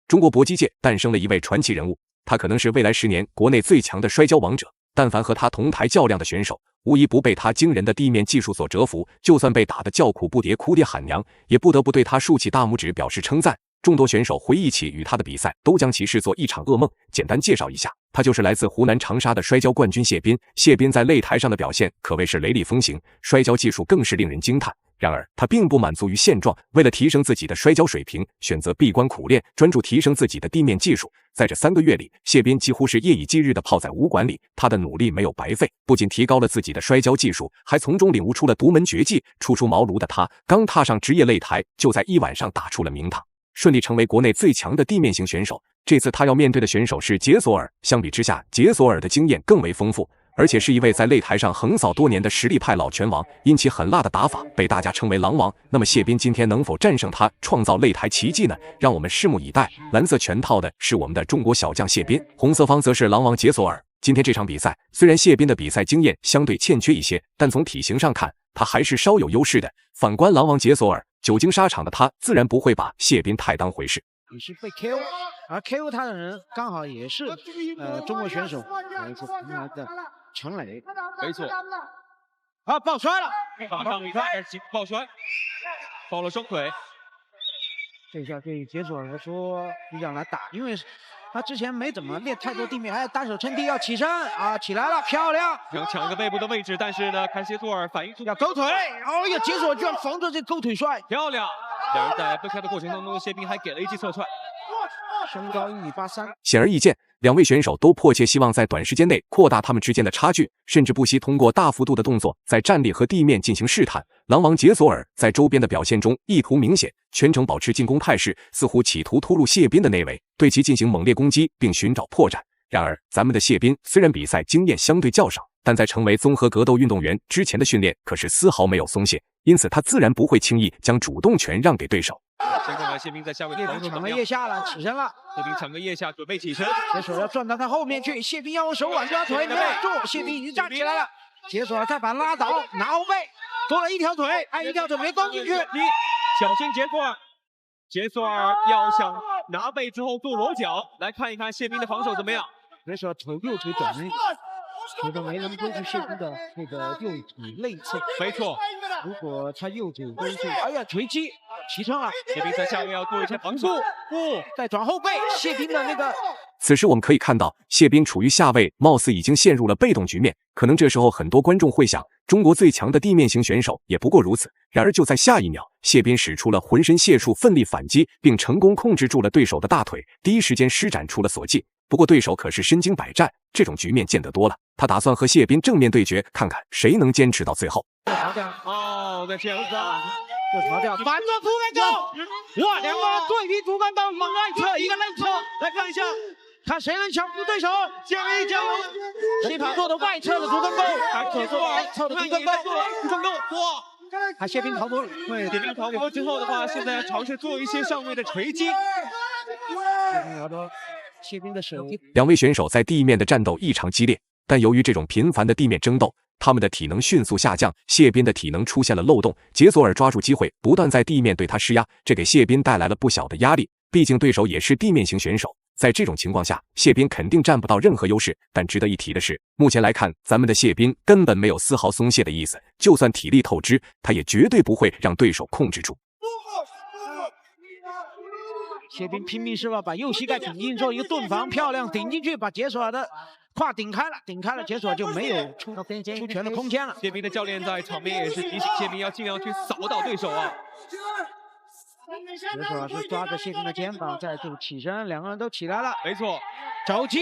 中国搏击界诞生了一位传奇人物，他可能是未来10年国内最强的摔跤王者。但凡和他同台较量的选手，无一不被他惊人的地面技术所折服，就算被打得叫苦不迭、哭爹喊娘，也不得不对他竖起大拇指表示称赞。众多选手回忆起与他的比赛，都将其视作一场噩梦。简单介绍一下，他就是来自湖南长沙的摔跤冠军谢斌。谢斌在擂台上的表现可谓是雷厉风行，摔跤技术更是令人惊叹。然而，他并不满足于现状，为了提升自己的摔跤水平，选择闭关苦练，专注提升自己的地面技术。在这3个月里，谢斌几乎是夜以继日地泡在武馆里，他的努力没有白费，不仅提高了自己的摔跤技术，还从中领悟出了独门绝技。初出茅庐的他，刚踏上职业擂台，就在1晚上打出了名堂，顺利成为国内最强的地面型选手。这次他要面对的选手是杰索尔，相比之下，杰索尔的经验更为丰富，而且是一位在擂台上横扫多年的实力派老拳王，因其狠辣的打法被大家称为狼王。那么谢斌今天能否战胜他，创造擂台奇迹呢？让我们拭目以待。蓝色全套的是我们的中国小将谢斌，红色方则是狼王杰索尔。今天这场比赛，虽然谢斌的比赛经验相对欠缺一些，但从体型上看，他还是稍有优势的。反观狼王杰索尔，久经沙场的他自然不会把谢斌太当回事。也是被 KO， 而 KO 他的人刚好也是中国选手，来自湖南的陈磊，没错。啊，爆摔了，马上比赛爆摔，爆了双腿。这下对杰索尔来说比较难打，因为他之前没怎么练太多地面，还要单手撑地，要起身啊，起来了，漂亮！想抢一个背部的位置，但是呢，看杰索尔反应出要勾腿，哦呀，杰索尔居然防着这勾腿摔，漂亮！两人在分开的过程当中，谢斌还给了一记侧踹。身高1.83米。显而易见，两位选手都迫切希望在短时间内扩大他们之间的差距，甚至不惜通过大幅度的动作在站立和地面进行试探。狼王杰索尔在周边的表现中意图明显，全程保持进攻态势，似乎企图突入谢斌的内围，对其进行猛烈攻击，并寻找破绽。然而，咱们的谢斌虽然比赛经验相对较少，但在成为综合格斗运动员之前的训练可是丝毫没有松懈，因此他自然不会轻易将主动权让给对手。先看看谢斌在下位的防守抢了腋下了，起身了。谢斌抢个腋下，准备起身。杰索尔要转到他后面去，谢斌要用手腕抓腿，没有住，谢斌已经站起来了。杰索尔再把他拉倒，拿后背，多了一条腿，按一条腿没攻进去。小心杰索尔，杰索尔要想拿背之后做裸脚，来看一看谢斌的防守怎么样。杰索尔右腿短了一点，觉得没能攻击谢斌的那个右腿内侧。没错，如果他右腿攻击，哎呀，锤击。齐撑了，谢斌在下面要做一些防守，再转后背，谢斌的那个。此时我们可以看到，谢斌处于下位，貌似已经陷入了被动局面。可能这时候很多观众会想，中国最强的地面型选手也不过如此。然而就在下一秒，谢斌使出了浑身解数，奋力反击，并成功控制住了对手的大腿，第一时间施展出了锁技。不过对手可是身经百战，这种局面见得多了。他打算和谢斌正面对决，看看谁能坚持到最后。哦，在这样子啊。又逃掉，反着竹竿钩，哇，两个人对比竹竿钩，一个外侧，一个内侧，来看一下，看谁能抢服对手。加油！谁跑做的外侧的竹竿钩，还是做内侧的竹竿钩？竹竿钩，哇！他谢斌逃脱了，对，谢斌逃脱之后的话，现在尝试做一些上位的锤击。谢斌的手。两位选手在地面的战斗异常激烈，但由于这种频繁的地面争斗，他们的体能迅速下降，谢斌的体能出现了漏洞。杰索尔抓住机会，不断在地面对他施压，这给谢斌带来了不小的压力。毕竟对手也是地面型选手，在这种情况下，谢斌肯定占不到任何优势。但值得一提的是，目前来看，咱们的谢斌根本没有丝毫松懈的意思，就算体力透支，他也绝对不会让对手控制住。谢斌拼命是吧？把右膝盖顶进做一个盾防，漂亮顶进去，把杰索尔的胯顶开了，杰索尔就没有出拳的空间了。谢斌的教练在场边也是提醒谢斌要尽量去扫到对手啊。杰索尔是抓着谢斌的肩膀再度起身，两个人都起来了。没错，肘击。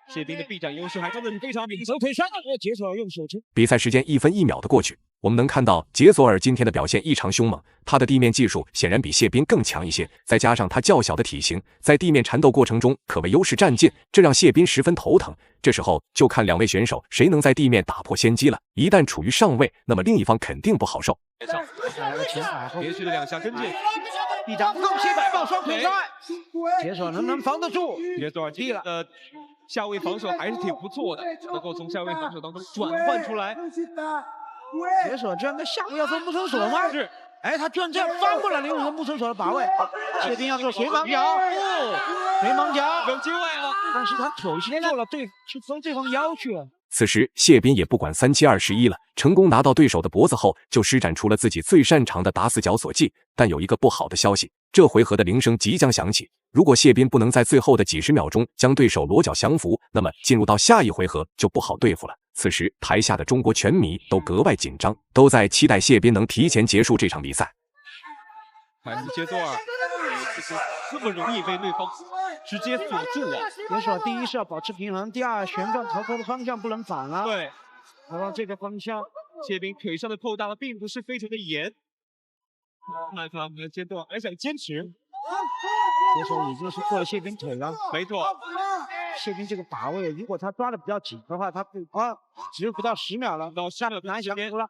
谢斌的臂展优势还真的是非常明显。手腿摔，杰索尔用手撑。比赛时间1分1秒的过去，我们能看到杰索尔今天的表现异常凶猛，他的地面技术显然比谢斌更强一些，再加上他较小的体型，在地面缠斗过程中可谓优势占尽，这让谢斌十分头疼。这时候就看两位选手谁能在地面打破先机了。一旦处于上位，那么另一方肯定不好受。来了前摆后，连续的2下跟进，一掌不够，谢摆抱双腿摔，杰索尔能不能防得住？杰索尔低了。下位防守还是挺不错的，能够从下位防守当中转换出来。杰索尔居然跟下位要做木村锁吗？是，哎，他居然这样翻过来了，用一个木村锁的把位。谢斌要做斜绑脚，回盲脚，有机会了，但是他腿是做了去封对方腰去了。此时谢斌也不管3七21了，成功拿到对手的脖子后，就施展出了自己最擅长的打死脚锁技。但有一个不好的消息，这回合的铃声即将响起。如果谢斌不能在最后的几十秒钟将对手裸脚降服，那么进入到下一回合就不好对付了。此时台下的中国拳迷都格外紧张，都在期待谢斌能提前结束这场比赛。看杰索尔，这么容易被对方直接锁住啊！杰索尔第一是要保持平衡，第二旋转逃脱的方向不能反了。对，然后这个方向，谢斌腿上的扣打并不是非常的严，看他们的杰索尔还想坚持。杰索尔已经是过了谢斌腿了。没错，谢斌这个把位，如果他抓的比较紧的话，他只有不到10秒了，到下面难降服了。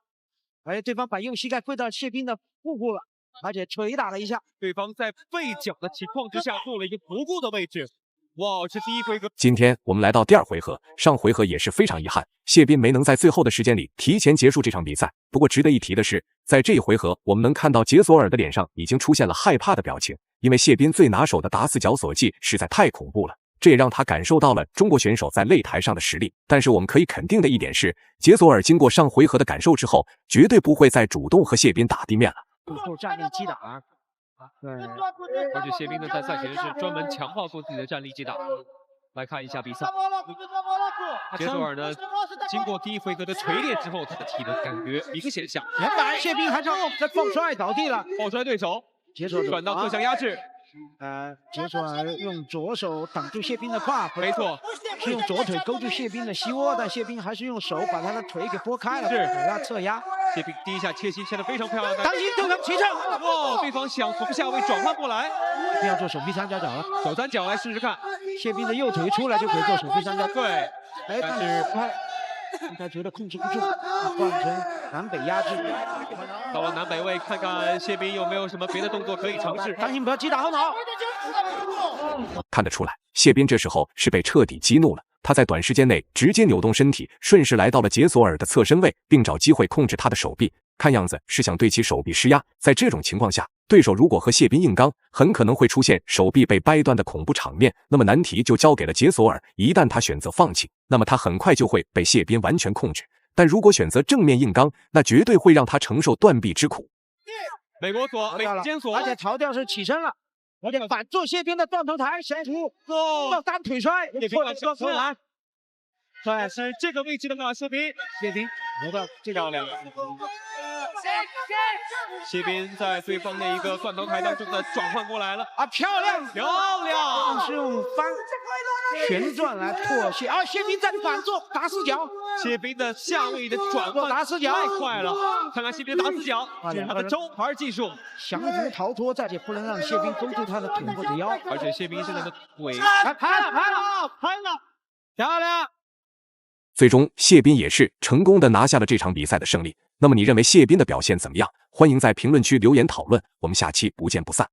而且对方把右膝盖跪到谢斌的腹部了。而且捶打了一下，对方在背脚的情况之下做了一个不顾的位置。哇，这第一回合。今天我们来到第2回合，上回合也是非常遗憾，谢斌没能在最后的时间里提前结束这场比赛。不过值得一提的是，在这一回合，我们能看到杰索尔的脸上已经出现了害怕的表情，因为谢斌最拿手的打死脚锁技实在太恐怖了。这也让他感受到了中国选手在擂台上的实力。但是我们可以肯定的一点是，杰索尔经过上回合的感受之后，绝对不会再主动和谢斌打地面了。做站立击打，对，而且谢斌呢在赛前是专门强化过自己的站立击打。来看一下比赛，杰索尔呢，经过第一回合的锤炼之后，他的体能感觉明显下。原来谢斌还是在抱摔倒地了，抱摔对手，杰索尔转到侧向压制。杰索尔用左手挡住谢斌的胯，没错，是用左腿勾住谢斌的膝窝，但谢斌还是用手把他的腿给拨开了，是要侧压。谢斌第一下切膝切得非常漂亮，当心对方骑乘，哇，对方想从下位转换过来，不要做手臂三角脚了，手三角来试试看。谢斌的右腿出来就可以做手臂三角，对，但是他觉得控制不住，换成南北压制。到了南北位，看看谢斌有没有什么别的动作可以尝试。当心不要击打后脑。看得出来，谢斌这时候是被彻底激怒了。他在短时间内直接扭动身体，顺势来到了杰索尔的侧身位，并找机会控制他的手臂。看样子是想对其手臂施压。在这种情况下，对手如果和谢斌硬刚，很可能会出现手臂被掰断的恐怖场面。那么难题就交给了杰索尔。一旦他选择放弃，那么他很快就会被谢斌完全控制。但如果选择正面硬刚，那绝对会让他承受断臂之苦。美国锁，美肩锁，而且逃掉是起身了，而且反做谢斌的断头台神图，到单腿摔，错了断头台。对，是这个位置的话，谢斌留到漂亮。谢斌在对方的一个断头台当中的转换过来了漂亮，是用翻旋转来破谢谢斌在反做打死脚。谢斌的下位的转换打死脚太快了，看看谢斌的打死脚，这是他的招牌技术，降服逃脱，而且不能让谢斌勾住他的腿或者腰。而且谢斌现在的腿拍了，漂亮。最终，谢斌也是成功的拿下了这场比赛的胜利。那么你认为谢斌的表现怎么样？欢迎在评论区留言讨论，我们下期不见不散。